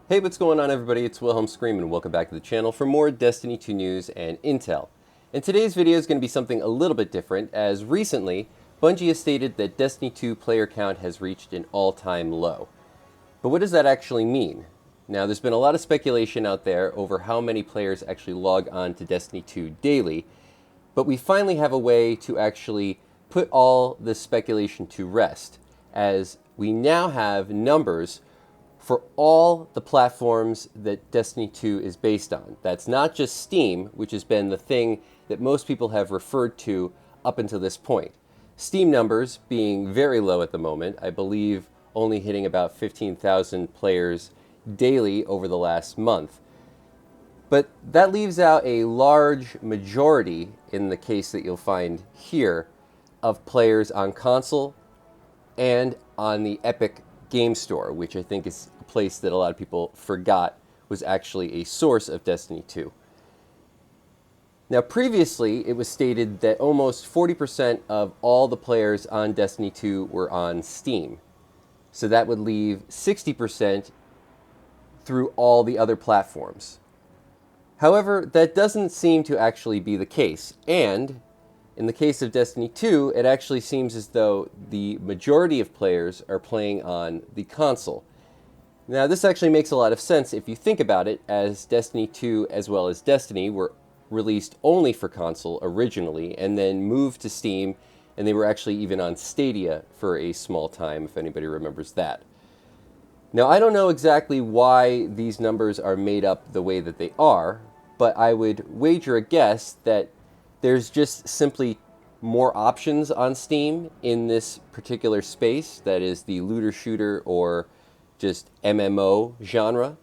Hey, what's going on everybody? It's Wilhelm Scream and welcome back to the channel for more Destiny 2 news and intel. And today's video is going to be something a little bit different, as recently Bungie has stated that Destiny 2 player count has reached an all-time low. But what does that actually mean? Now, there's been a lot of speculation out there over how many players actually log on to Destiny 2 daily, but we finally have a way to actually put all this speculation to rest, as we now have numbers for all the platforms that Destiny 2 is based on. That's not just Steam, which has been the thing that most people have referred to up until this point. Steam numbers being very low at the moment, I believe only hitting about 15,000 players daily over the last month. But that leaves out a large majority, in the case that you'll find here, of players on console and on the Epic Game Store, which I think is a place that a lot of people forgot was actually a source of Destiny 2. Now, previously, it was stated that almost 40% of all the players on Destiny 2 were on Steam. So that would leave 60% through all the other platforms. However, that doesn't seem to actually be the case, and in the case of Destiny 2, it actually seems as though the majority of players are playing on the console. Now, this actually makes a lot of sense if you think about it, as Destiny 2 as well as Destiny were released only for console originally, and then moved to Steam, and they were actually even on Stadia for a small time, if anybody remembers that. Now, I don't know exactly why these numbers are made up the way that they are, but I would wager a guess that there's just simply more options on Steam in this particular space, that is the looter shooter or just MMO genre.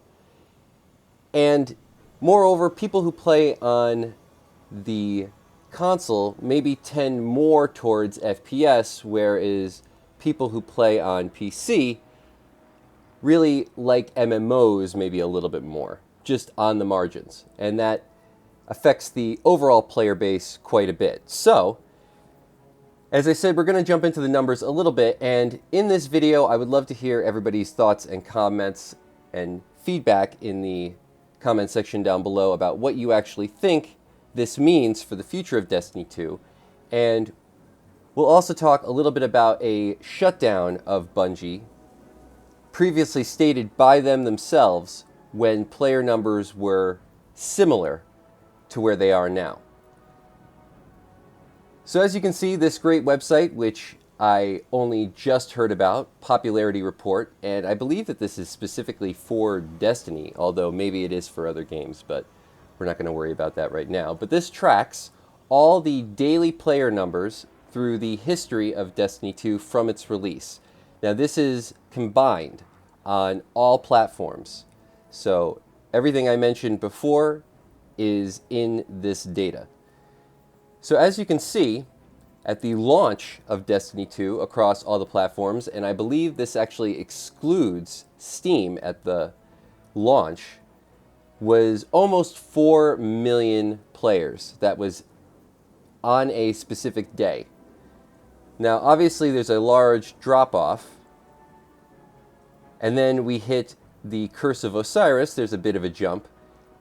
And moreover, people who play on the console maybe tend more towards FPS, whereas people who play on PC really like MMOs maybe a little bit more, just on the margins. And that affects the overall player base quite a bit. So, as I said, we're going to jump into the numbers a little bit, and in this video I would love to hear everybody's thoughts and comments and feedback in the comment section down below about what you actually think this means for the future of Destiny 2. And we'll also talk a little bit about a shutdown of Bungie, previously stated by them themselves when player numbers were similar to where they are now. So as you can see, this great website, which I only just heard about, Popularity Report, and I believe that this is specifically for Destiny, although maybe it is for other games, but we're not going to worry about that right now. But this tracks all the daily player numbers through the history of Destiny 2 from its release. Now, this is combined on all platforms. So everything I mentioned before is in this data. So as you can see, at the launch of Destiny 2 across all the platforms, and I believe this actually excludes Steam at the launch, was almost 4 million players that was on a specific day. Now, obviously, there's a large drop-off, and then we hit the Curse of Osiris. There's a bit of a jump.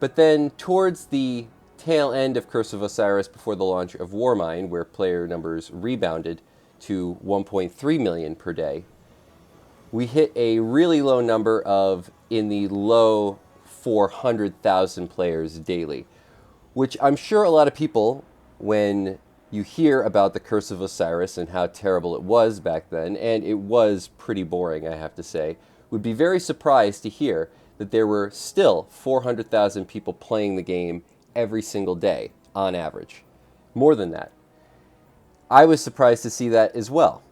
But then towards the tail end of Curse of Osiris before the launch of Warmind, where player numbers rebounded to 1.3 million per day, we hit a really low number of in the low 400,000 players daily, which I'm sure a lot of people, when you hear about the Curse of Osiris and how terrible it was back then, and it was pretty boring, I have to say, would be very surprised to hear that there were still 400,000 people playing the game every single day, on average. More than that. I was surprised to see that as well.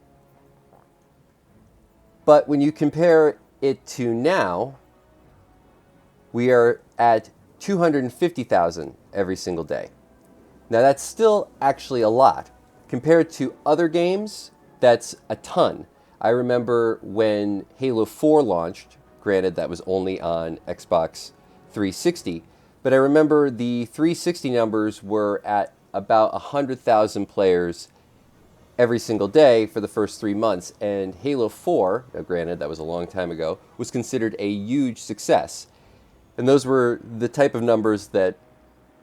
But when you compare it to now, we are at 250,000 every single day. Now, that's still actually a lot. Compared to other games, that's a ton. I remember when Halo 4 launched. Granted, that was only on Xbox 360, but I remember the 360 numbers were at about 100,000 players every single day for the first 3 months. And Halo 4, now granted that was a long time ago, was considered a huge success. And those were the type of numbers that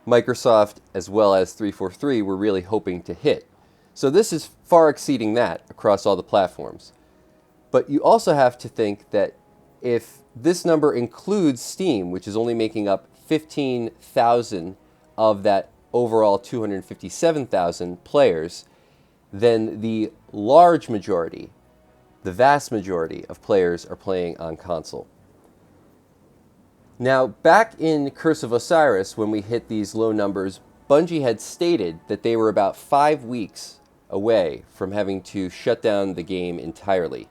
Microsoft as well as 343 were really hoping to hit. So this is far exceeding that across all the platforms. But you also have to think that if this number includes Steam, which is only making up 15,000 of that overall 257,000 players, then the large majority, the vast majority of players are playing on console. Now, back in Curse of Osiris, when we hit these low numbers, Bungie had stated that they were about 5 weeks away from having to shut down the game entirely.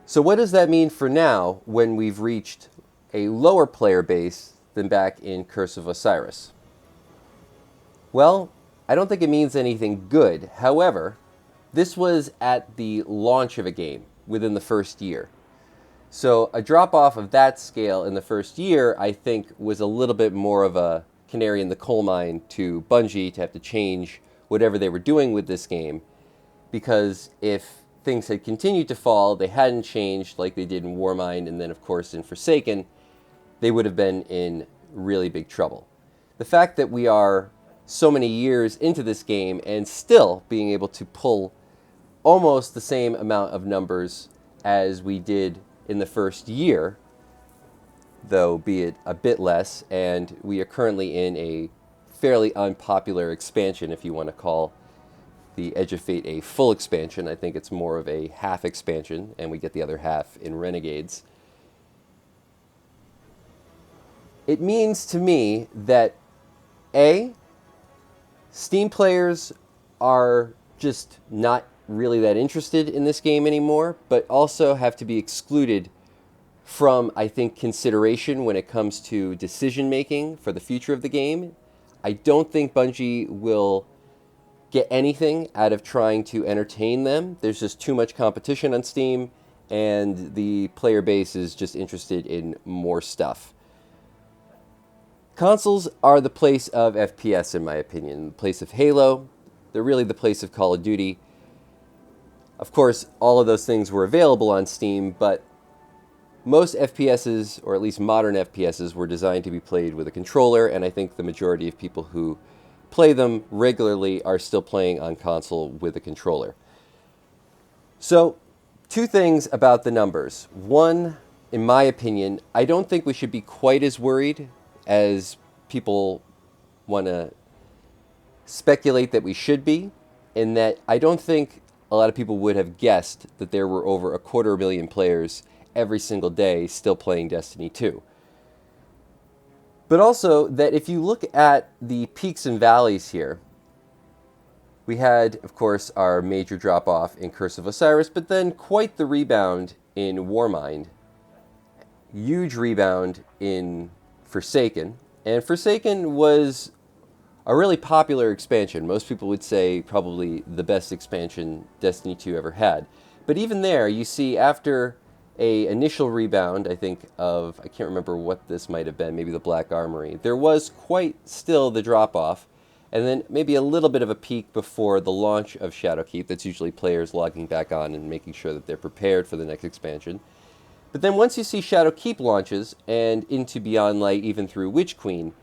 So what does that mean for now when we've reached a lower player base than back in Curse of Osiris? Well, I don't think it means anything good. However, this was at the launch of a game within the first year. So a drop-off of that scale in the first year, I think, was a little bit more of a canary in the coal mine to Bungie to have to change whatever they were doing with this game. Because if things had continued to fall, they hadn't changed like they did in Warmind and then, of course, in Forsaken, they would have been in really big trouble. The fact that we are so many years into this game and still being able to pull almost the same amount of numbers as we did in the first year, though be it a bit less, and we are currently in a fairly unpopular expansion, if you want to call the Edge of Fate a full expansion. I think it's more of a half expansion, and we get the other half in Renegades. It means to me that A, Steam players are just not really that interested in this game anymore, but also have to be excluded from, I think, consideration when it comes to decision making for the future of the game. I don't think Bungie will get anything out of trying to entertain them. There's just too much competition on Steam, and the player base is just interested in more stuff. Consoles are the place of FPS, in my opinion, the place of Halo. They're really the place of Call of Duty. Of course, all of those things were available on Steam, but most FPSs, or at least modern FPSs, were designed to be played with a controller, and I think the majority of people who play them regularly are still playing on console with a controller. So, two things about the numbers. One, in my opinion, I don't think we should be quite as worried as people want to speculate that we should be, in that I don't think a lot of people would have guessed that there were over 250,000 players every single day still playing Destiny 2. But also that if you look at the peaks and valleys here, we had, of course, our major drop-off in Curse of Osiris, but then quite the rebound in Warmind. Huge rebound in Forsaken. And Forsaken was a really popular expansion. Most people would say probably the best expansion Destiny 2 ever had. But even there, you see after a initial rebound, I think of, I can't remember what this might have been, maybe the Black Armory, there was quite still the drop-off, and then maybe a little bit of a peak before the launch of Shadowkeep. That's usually players logging back on and making sure that they're prepared for the next expansion. But then once you see Shadowkeep launches, and into Beyond Light, even through Witch Queen,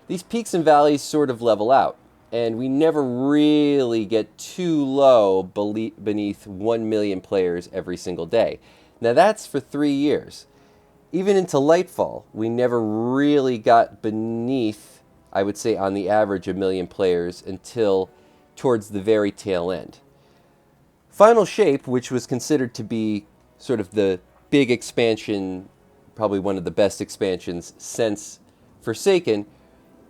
these peaks and valleys sort of level out, and we never really get too low beneath 1 million players every single day. Now that's for 3 years. Even into Lightfall, we never really got beneath, I would say on the average, 1 million players until towards the very tail end. Final Shape, which was considered to be sort of the big expansion, probably one of the best expansions since Forsaken,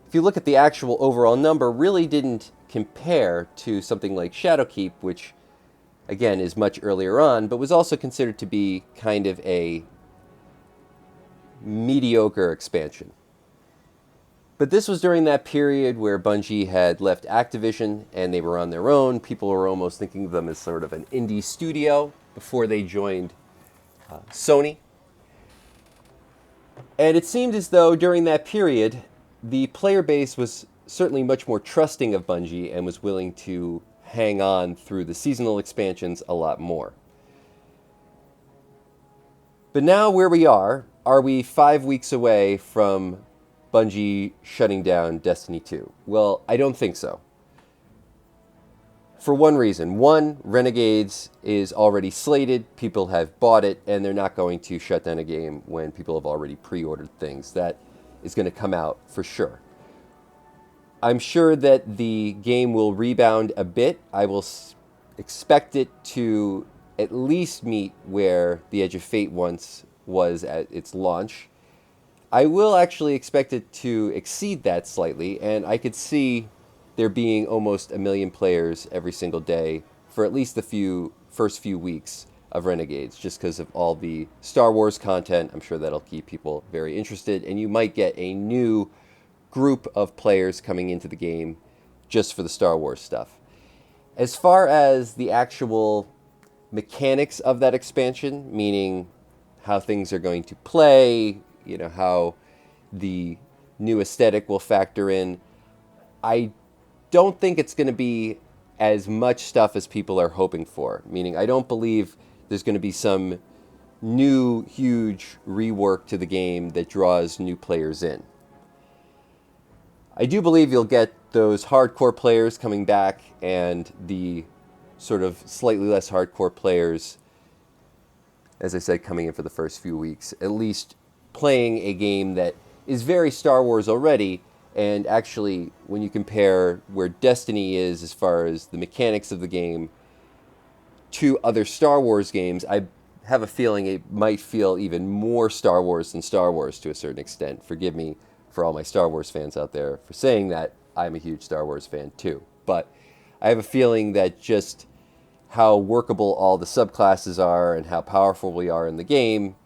if you look at the actual overall number, really didn't compare to something like Shadowkeep, which again is much earlier on, but was also considered to be kind of a mediocre expansion. But this was during that period where Bungie had left Activision and they were on their own. People were almost thinking of them as sort of an indie studio before they joined Sony. And it seemed as though during that period, the player base was certainly much more trusting of Bungie and was willing to hang on through the seasonal expansions a lot more. But now where we are, are we 5 weeks away from Bungie shutting down Destiny 2? Well, I don't think so. For one reason. One, Renegades is already slated, people have bought it, and they're not going to shut down a game when people have already pre-ordered things. That is going to come out for sure. I'm sure that the game will rebound a bit. I will expect it to at least meet where The Edge of Fate once was at its launch. I will actually expect it to exceed that slightly, and I could see there being almost 1 million players every single day for at least the first few weeks of Renegades, just because of all the Star Wars content. I'm sure that'll keep people very interested, and you might get a new group of players coming into the game just for the Star Wars stuff. As far as the actual mechanics of that expansion, meaning how things are going to play, how the new aesthetic will factor in, I don't think it's going to be as much stuff as people are hoping for. Meaning, I don't believe there's going to be some new, huge rework to the game that draws new players in. I do believe you'll get those hardcore players coming back and the sort of slightly less hardcore players, as I said, coming in for the first few weeks, at least playing a game that is very Star Wars already. And actually, when you compare where Destiny is as far as the mechanics of the game to other Star Wars games, I have a feeling it might feel even more Star Wars than Star Wars to a certain extent. Forgive me for all my Star Wars fans out there for saying that. I'm a huge Star Wars fan too. But I have a feeling that just how workable all the subclasses are and how powerful we are in the game,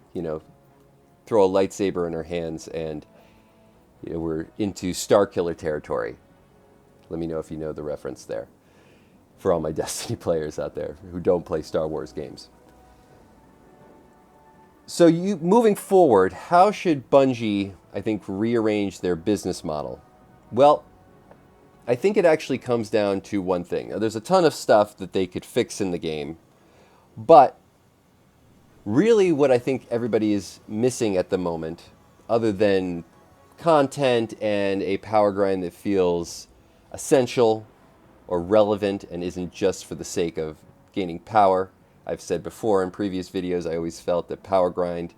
throw a lightsaber in our hands and we're into Starkiller territory. Let me know if you know the reference there for all my Destiny players out there who don't play Star Wars games. So moving forward, how should Bungie, I think, rearrange their business model? Well, I think it actually comes down to one thing. Now, there's a ton of stuff that they could fix in the game, but really what I think everybody is missing at the moment, other than content and a power grind that feels essential or relevant and isn't just for the sake of gaining power. I've said before in previous videos, I always felt that power grind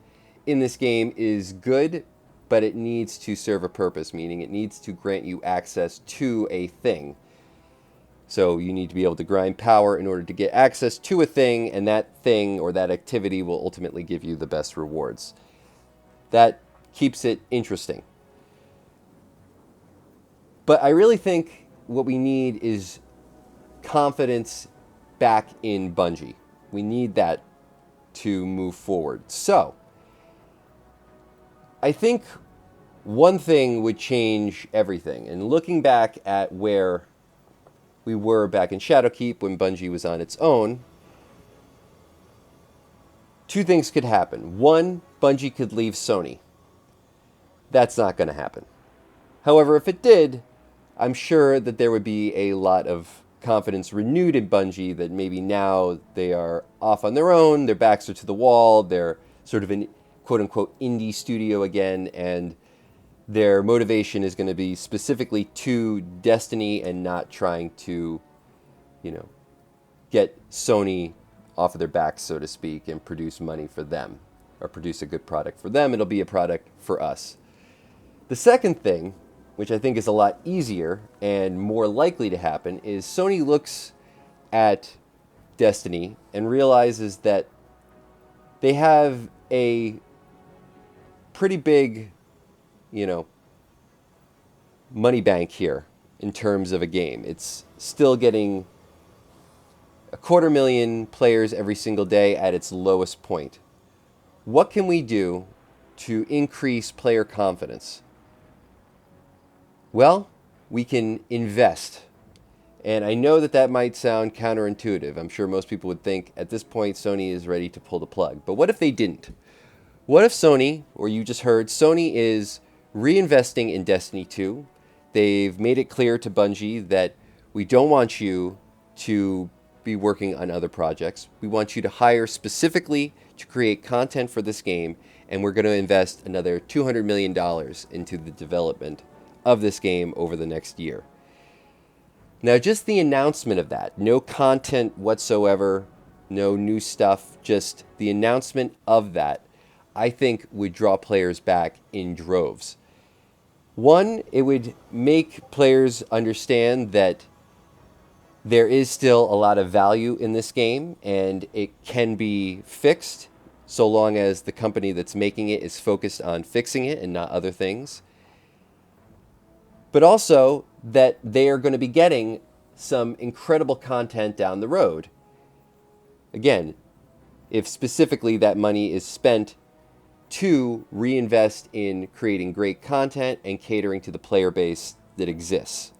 in this game is good, but it needs to serve a purpose, meaning it needs to grant you access to a thing. So you need to be able to grind power in order to get access to a thing, and that thing or that activity will ultimately give you the best rewards. That keeps it interesting. But I really think what we need is confidence back in Bungie. We need that to move forward. So, I think one thing would change everything. And looking back at where we were back in Shadowkeep when Bungie was on its own, two things could happen. One, Bungie could leave Sony. That's not going to happen. However, if it did, I'm sure that there would be a lot of confidence renewed in Bungie that maybe now they are off on their own, their backs are to the wall, they're sort of an quote-unquote indie studio again, and their motivation is going to be specifically to Destiny and not trying to, get Sony off of their backs, so to speak, and produce money for them, or produce a good product for them. It'll be a product for us. The second thing, which I think is a lot easier and more likely to happen, is Sony looks at Destiny and realizes that they have a pretty big, money bank here in terms of a game. It's still getting 250,000 players every single day at its lowest point. What can we do to increase player confidence? Well, we can invest. And I know that might sound counterintuitive. I'm sure most people would think at this point Sony is ready to pull the plug. But what if they didn't? What if Sony, or you just heard, Sony is reinvesting in Destiny 2. They've made it clear to Bungie that we don't want you to be working on other projects. We want you to hire specifically to create content for this game, and we're going to invest another $200 million into the development of this game over the next year. Now, just the announcement of that, no content whatsoever, no new stuff, just the announcement of that, I think would draw players back in droves. One, it would make players understand that there is still a lot of value in this game and it can be fixed so long as the company that's making it is focused on fixing it and not other things. But also that they are going to be getting some incredible content down the road. Again, if specifically that money is spent to reinvest in creating great content and catering to the player base that exists.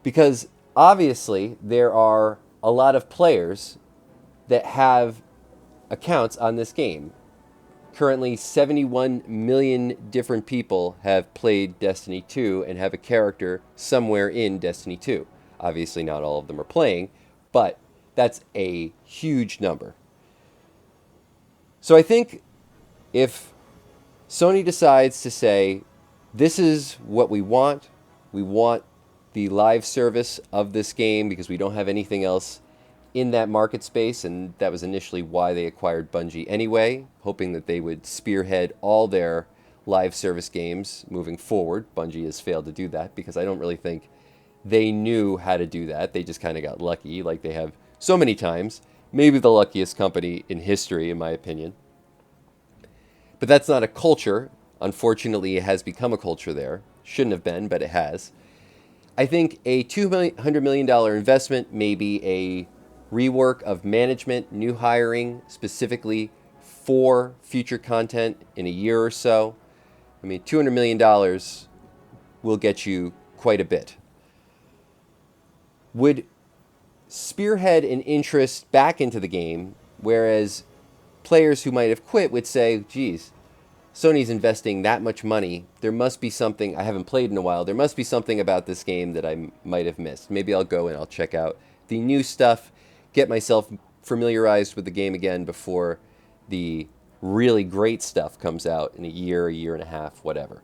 Because obviously there are a lot of players that have accounts on this game. Currently, 71 million different people have played Destiny 2 and have a character somewhere in Destiny 2. Obviously, not all of them are playing, but that's a huge number. So I think if Sony decides to say, this is what we want the live service of this game because we don't have anything else in that market space, and that was initially why they acquired Bungie anyway, hoping that they would spearhead all their live service games moving forward. Bungie has failed to do that because I don't really think they knew how to do that. They just kind of got lucky, like they have so many times. Maybe the luckiest company in history, in my opinion. But that's not a culture. Unfortunately, it has become a culture there. Shouldn't have been, but it has. I think a $200 million investment, maybe a rework of management, new hiring, specifically for future content in a year or so. I mean, $200 million will get you quite a bit. Would spearhead an interest back into the game, whereas players who might have quit would say, geez, Sony's investing that much money. There must be something I haven't played in a while. There must be something about this game that I might have missed. Maybe I'll go and I'll check out the new stuff, get myself familiarized with the game again before the really great stuff comes out in a year and a half, whatever.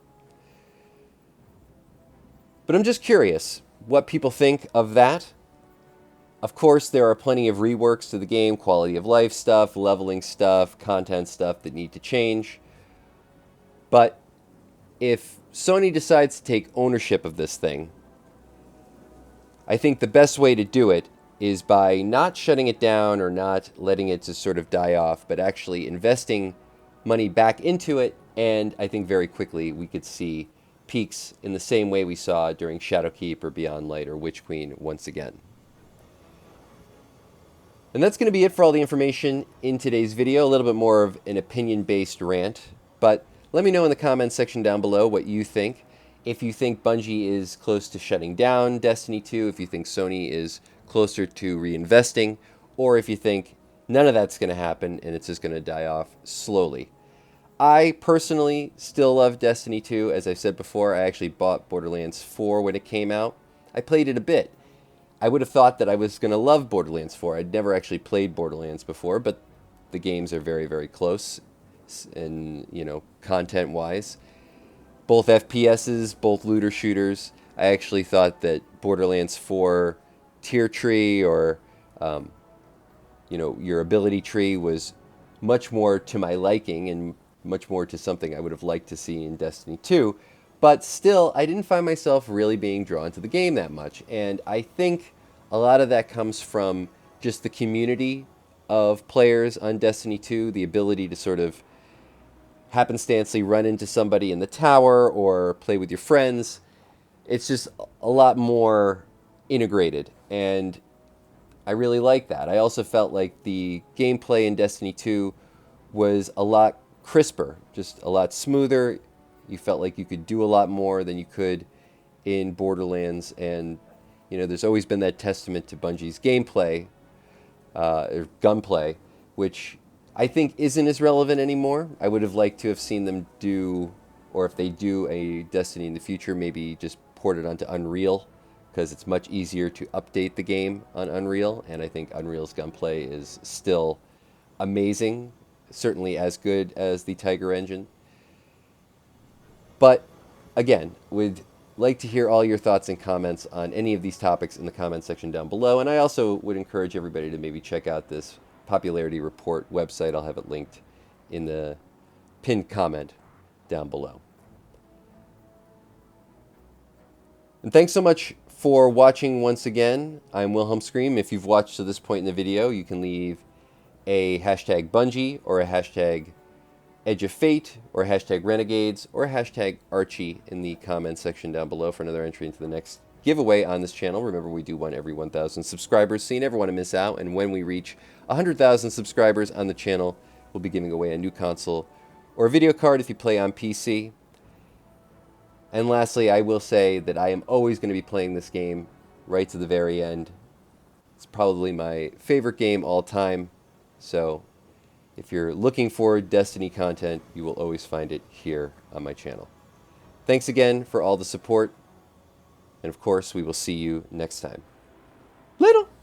But I'm just curious what people think of that. Of course, there are plenty of reworks to the game, quality of life stuff, leveling stuff, content stuff that need to change. But if Sony decides to take ownership of this thing, I think the best way to do it is by not shutting it down or not letting it just sort of die off, but actually investing money back into it. And I think very quickly we could see peaks in the same way we saw during Shadowkeep or Beyond Light or Witch Queen once again. And that's going to be it for all the information in today's video. A little bit more of an opinion-based rant, but let me know in the comments section down below what you think. If you think Bungie is close to shutting down Destiny 2, if you think Sony is closer to reinvesting, or if you think none of that's going to happen and it's just going to die off slowly. I personally still love Destiny 2. As I said before, I actually bought Borderlands 4 when it came out. I played it a bit. I would have thought that I was going to love Borderlands 4. I'd never actually played Borderlands before, but the games are very, very close and, content-wise. Both FPSs, both looter shooters. I actually thought that Borderlands 4 tier tree or, your ability tree was much more to my liking and much more to something I would have liked to see in Destiny 2. But still, I didn't find myself really being drawn to the game that much. And I think a lot of that comes from just the community of players on Destiny 2, the ability to sort of happenstancely run into somebody in the tower or play with your friends. It's just a lot more integrated, and I really like that. I also felt like the gameplay in Destiny 2 was a lot crisper, just a lot smoother. You felt like you could do a lot more than you could in Borderlands, and there's always been that testament to Bungie's gameplay, or gunplay, which I think isn't as relevant anymore. I would have liked to have seen them do, or if they do a Destiny in the future, maybe just port it onto Unreal, because it's much easier to update the game on Unreal, and I think Unreal's gunplay is still amazing. certainly as good as the Tiger engine. But again, would like to hear all your thoughts and comments on any of these topics in the comment section down below. And I also would encourage everybody to maybe check out this popularity report website. I'll have it linked in the pinned comment down below. And thanks so much for watching once again. I'm Wilhelm Scream. If you've watched to this point in the video, you can leave a hashtag Bungie or a hashtag Edge of Fate or a hashtag Renegades or a hashtag Archie in the comments section down below for another entry into the next giveaway on this channel. Remember, we do one every 1,000 subscribers, so you never want to miss out. And when we reach 100,000 subscribers on the channel, we'll be giving away a new console or a video card if you play on PC. And lastly, I will say that I am always going to be playing this game right to the very end. It's probably my favorite game all time. So if you're looking for Destiny content, you will always find it here on my channel. Thanks again for all the support. And of course, we will see you next time. Later!